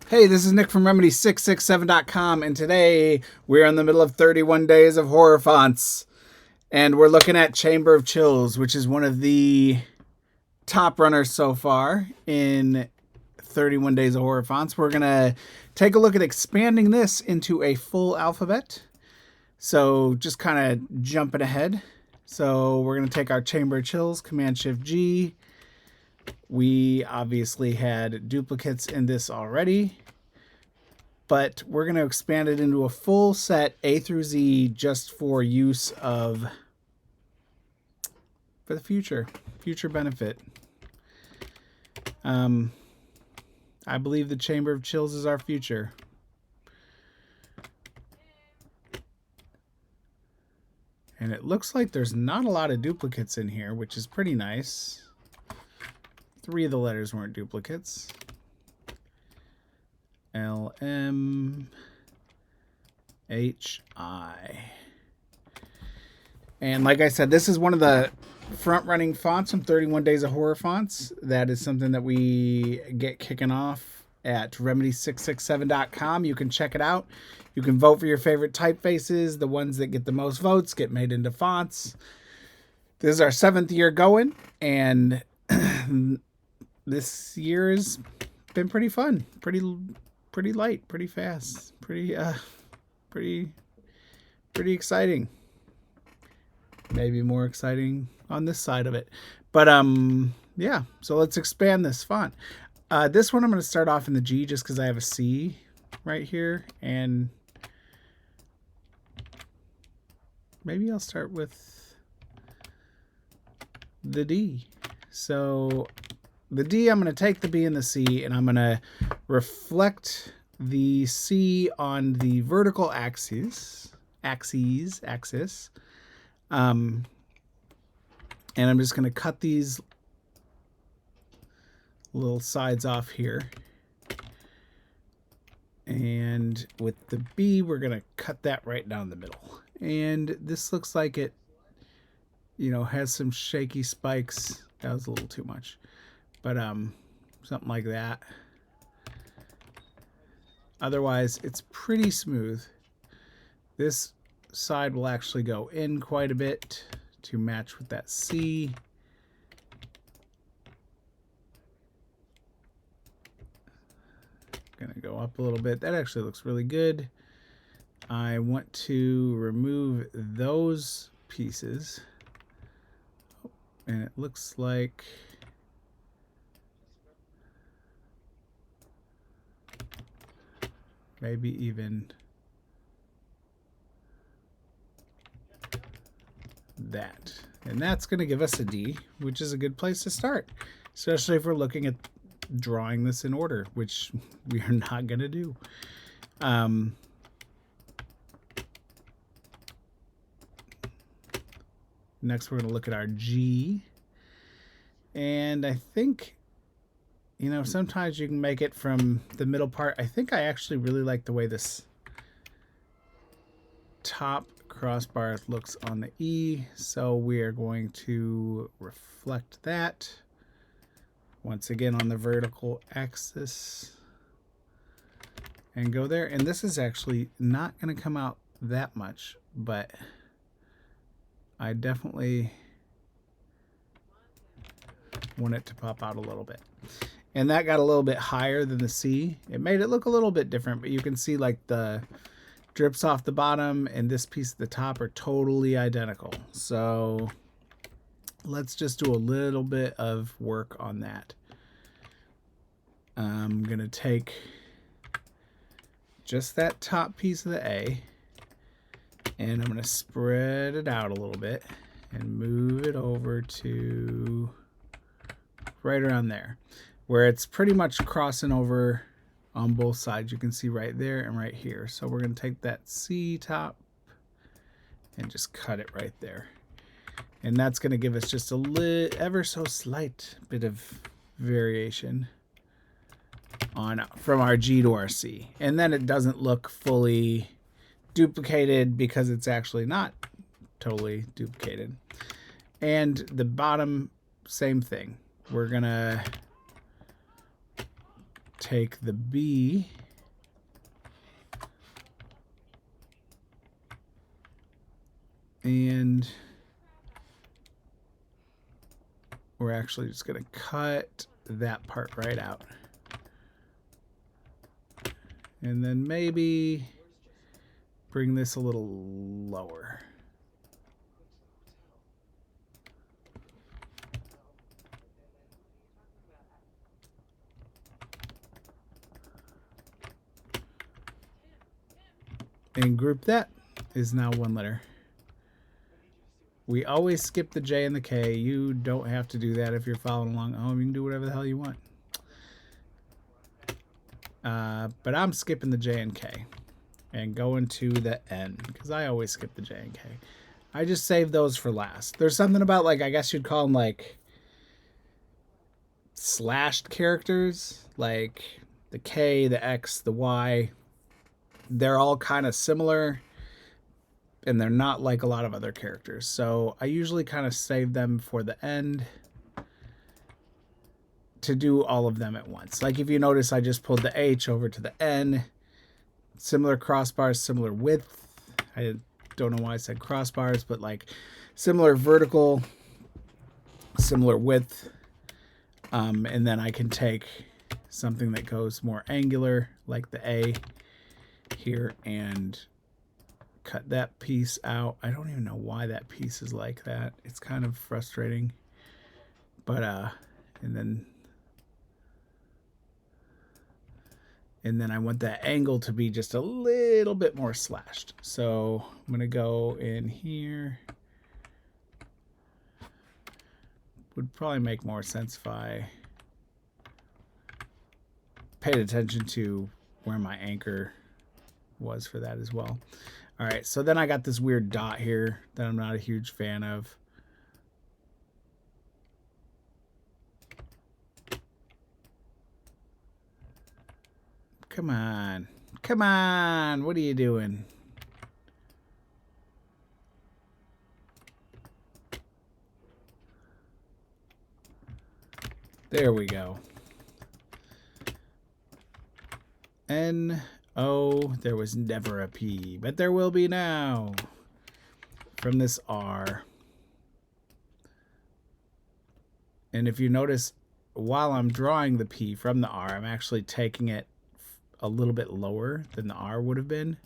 Hey, this is Nick from Remedy667.com, and today we're in the middle of 31 Days of Horror Fonts, and we're looking at Chamber of Chills, which is one of the top runners so far in 31 Days of Horror Fonts. We're going to take a look at expanding this into a full alphabet, so just kind of jumping ahead. So we're going to take our Chamber of Chills, Command-Shift-G. We obviously had duplicates in this already, but we're going to expand it into a full set A through Z just for use of, for the future benefit. I believe the Chamber of Chills is our future. And it looks like there's not a lot of duplicates in here, which is pretty nice. 3 of the letters weren't duplicates. LMHI. And like I said, this is one of the front-running fonts from 31 Days of Horror Fonts. That is something that we get kicking off at Remedy667.com. You can check it out. You can vote for your favorite typefaces. The ones that get the most votes get made into fonts. This is our 7th year going, and this year has been pretty fun, pretty light, pretty fast, pretty exciting. Maybe more exciting on this side of it, but yeah. So let's expand this font. This one I'm going to start off in the G just because I have a C right here, and maybe I'll start with the D. So the D, I'm going to take the B and the C, and I'm going to reflect the C on the vertical axis. And I'm just going to cut these little sides off here. And with the B, we're going to cut that right down the middle. And this looks like it, has some shaky spikes. That was a little too much. But something like that. Otherwise, it's pretty smooth. This side will actually go in quite a bit to match with that C. Gonna go up a little bit. That actually looks really good. I want to remove those pieces. And it looks like maybe even that. And that's going to give us a D, which is a good place to start, especially if we're looking at drawing this in order, which we are not going to do. Next, we're going to look at our G. And I think, sometimes you can make it from the middle part. I think I actually really like the way this top crossbar looks on the E. So we are going to reflect that once again on the vertical axis and go there. And this is actually not going to come out that much, but I definitely want it to pop out a little bit. And that got a little bit higher than the C. It made it look a little bit different, but you can see like the drips off the bottom and this piece at the top are totally identical. So let's just do a little bit of work on that. I'm going to take just that top piece of the A, and I'm going to spread it out a little bit and move it over to right around there, where it's pretty much crossing over on both sides. You can see right there and right here. So we're going to take that C top and just cut it right there. And that's going to give us just a ever so slight bit of variation on from our G to our C. And then it doesn't look fully duplicated because it's actually not totally duplicated. And the bottom, same thing. We're going to take the B and we're actually just going to cut that part right out. And then maybe bring this a little lower. And group that is now one letter. We always skip the J and the K. You don't have to do that if you're following along at home. You can do whatever the hell you want. But I'm skipping the J and K and going to the N because I always skip the J and K. I just save those for last. There's something about, like, I guess you'd call them like slashed characters, like the K, the X, the Y. They're all kind of similar. And they're not like a lot of other characters. So I usually kind of save them for the end to do all of them at once. Like if you notice, I just pulled the H over to the N. Similar crossbars, similar width. I don't know why I said crossbars, but like similar vertical, similar width. And then I can take something that goes more angular, like the A here, and cut that piece out. I don't even know why that piece is like that. It's kind of frustrating. But and then I want that angle to be just a little bit more slashed. So I'm gonna go in here. Would probably make more sense if I paid attention to where my anchor was for that as well. All right, so then I got this weird dot here that I'm not a huge fan of. Come on. Come on. What are you doing? There we go. N. Oh, there was never a P, but there will be now from this R. And if you notice, while I'm drawing the P from the R, I'm actually taking it a little bit lower than the R would have been.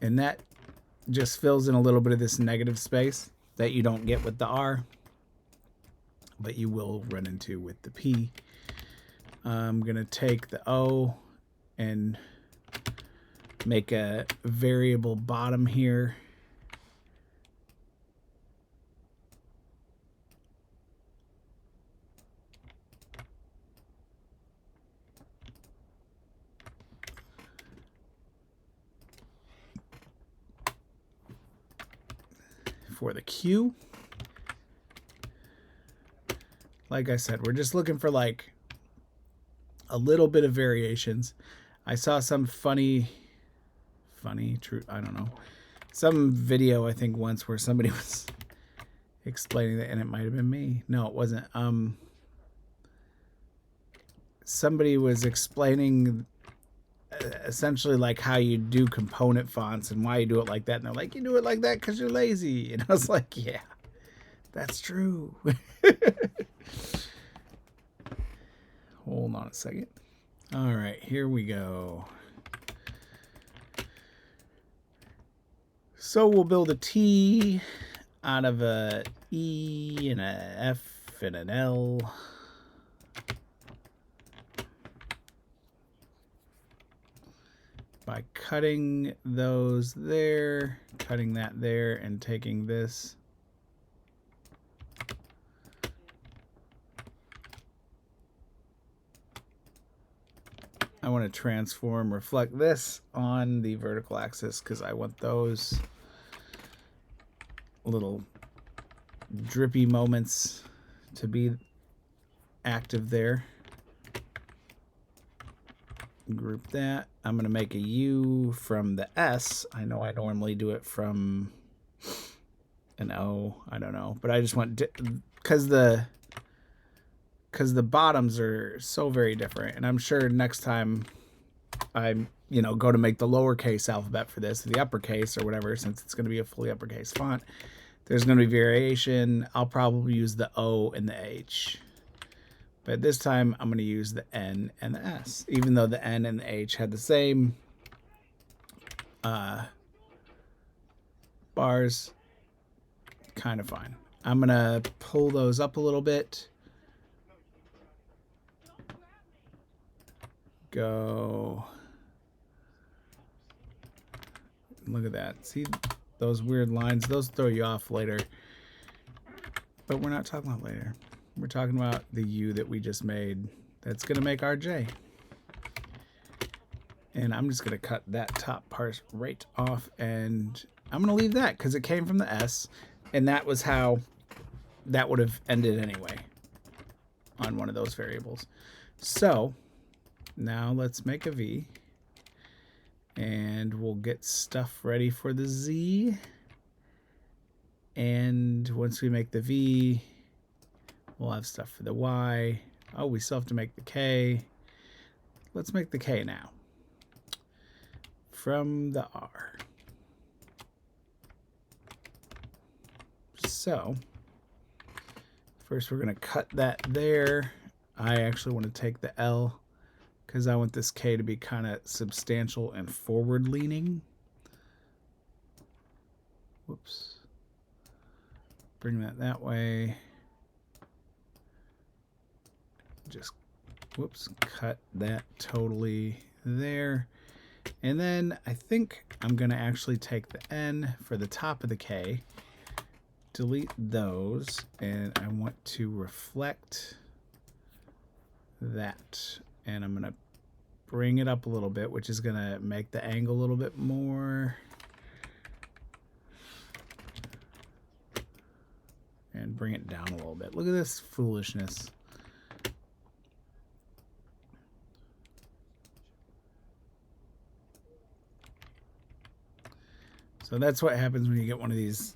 And that just fills in a little bit of this negative space that you don't get with the R, but you will run into with the P. I'm going to take the O and make a variable bottom here. For the Q. Like I said, we're just looking for like a little bit of variations. I saw some funny, true, I don't know, some video I think once where somebody was explaining that, and it might have been me. No, it wasn't. Somebody was explaining essentially like how you do component fonts and why you do it like that, and they're like, you do it like that because you're lazy. And I was like, yeah, that's true. Hold on a second. All right, here we go. So we'll build a T out of a E and a F and an L. By cutting those there, cutting that there, and taking this. I want to transform, reflect this on the vertical axis because I want those little drippy moments to be active there. Group that. I'm going to make a U from the S. I know I normally do it from an O. I don't know. But I just want because the bottoms are so very different. And I'm sure next time I go to make the lowercase alphabet for this, the uppercase or whatever, since it's going to be a fully uppercase font, there's going to be variation. I'll probably use the O and the H. But this time I'm going to use the N and the S, even though the N and the H had the same bars. Kind of fine. I'm going to pull those up a little bit. Go. Look at that. See those weird lines? Those throw you off later. But we're not talking about later. We're talking about the U that we just made. That's going to make our J. And I'm just going to cut that top part right off. And I'm going to leave that because it came from the S. And that was how that would have ended anyway on one of those variables. So now let's make a V. And we'll get stuff ready for the Z. And once we make the V, we'll have stuff for the Y. Oh, we still have to make the K. Let's make the K now. From the R. So, first we're going to cut that there. I actually want to take the L because I want this K to be kind of substantial and forward leaning. Whoops. Bring that way. Just, whoops, cut that totally there. And then I think I'm going to actually take the N for the top of the K, delete those, and I want to reflect that. And I'm going to bring it up a little bit, which is going to make the angle a little bit more. And bring it down a little bit. Look at this foolishness. So that's what happens when you get one of these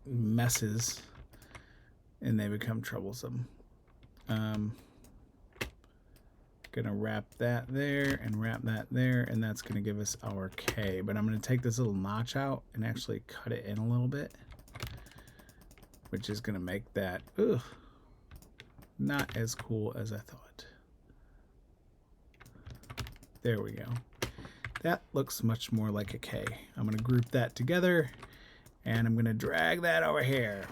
messes and they become troublesome. Gonna wrap that there and wrap that there, and that's gonna give us our K. But I'm gonna take this little notch out and actually cut it in a little bit, which is gonna make that not as cool as I thought. There we go. That looks much more like a K. I'm going to group that together, and I'm going to drag that over here.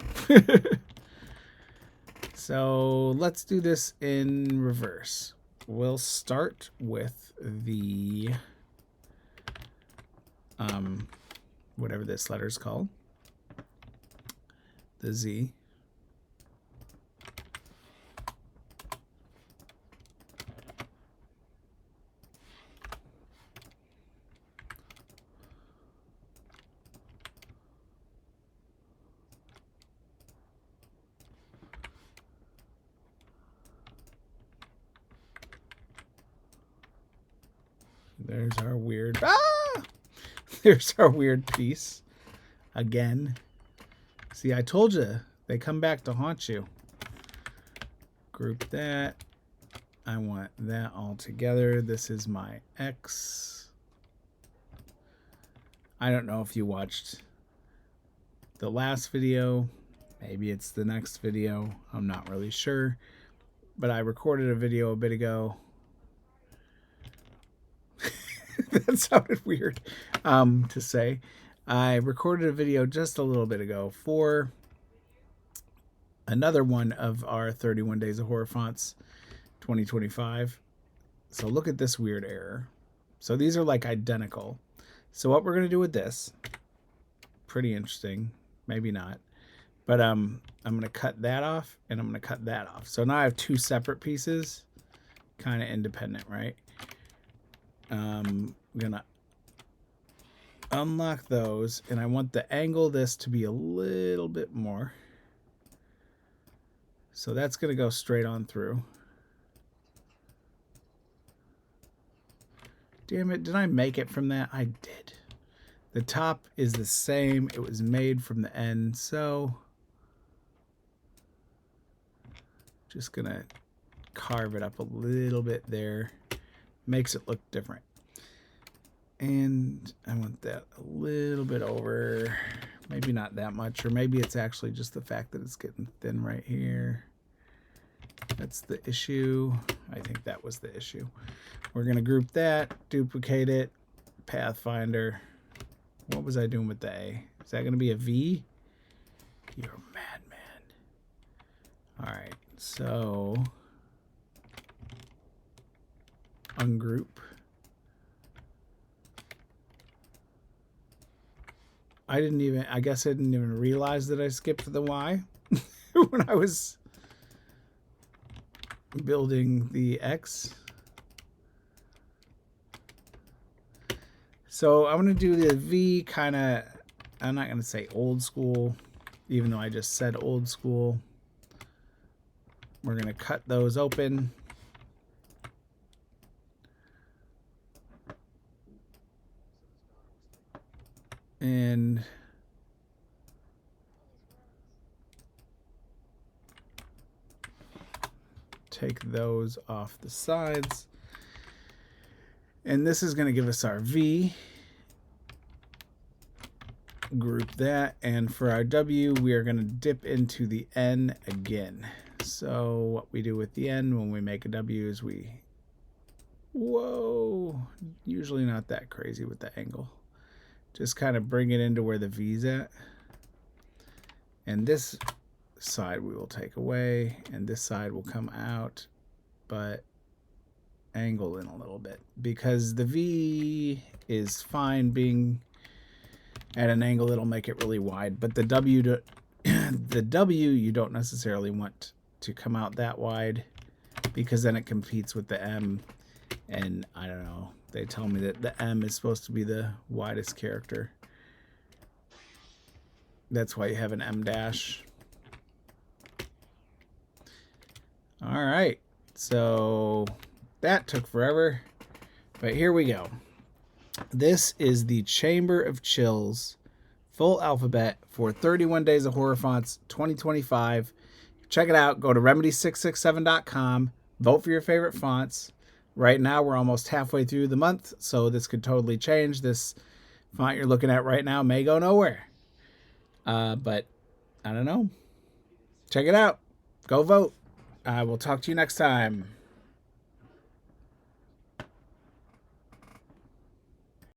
So let's do this in reverse. We'll start with the, whatever this letter is called, the Z. There's our weird, there's our weird piece again. See, I told you, they come back to haunt you. Group that. I want that all together. This is my X. I don't know if you watched the last video. Maybe it's the next video. I'm not really sure. But I recorded a video a bit ago. That sounded weird to say. I recorded a video just a little bit ago for another one of our 31 Days of Horror Fonts 2025. So look at this weird error. So these are like identical. So what we're going to do with this, pretty interesting, maybe not, but I'm going to cut that off and I'm going to cut that off. So now I have two separate pieces, kind of independent, right? I'm going to unlock those, and I want the angle of this to be a little bit more. So that's going to go straight on through. Damn it, did I make it from that? I did. The top is the same. It was made from the end, so Just gonna carve it up a little bit there. Makes it look different. And I want that a little bit over. Maybe not that much, or maybe it's actually just the fact that it's getting thin right here. That's the issue. I think that was the issue. We're going to group that, duplicate it, Pathfinder. What was I doing with the A? Is that going to be a V? You're a madman. All right, so ungroup. I guess I didn't even realize that I skipped the Y when I was building the X. So I'm going to do the V kind of, I'm not going to say old school, even though I just said old school. We're going to cut those open. And take those off the sides. And this is going to give us our V. Group that. And for our W, we are going to dip into the N again. So what we do with the N when we make a W is we, whoa, usually not that crazy with the angle. Just kind of bring it into where the V's at. And this side we will take away, and this side will come out, but angle in a little bit, because the V is fine being at an angle. It'll make it really wide, but the W you don't necessarily want to come out that wide, because then it competes with the M, and I don't know, they tell me that the M is supposed to be the widest character. That's why you have an M dash. All right, so that took forever, but here we go. This is the Chamber of Chills full alphabet for 31 Days of Horror Fonts 2025. Check it out. Go to remedy667.com. Vote for your favorite fonts. Right now, we're almost halfway through the month, so this could totally change. This font you're looking at right now may go nowhere. But I don't know. Check it out. Go vote. I will talk to you next time.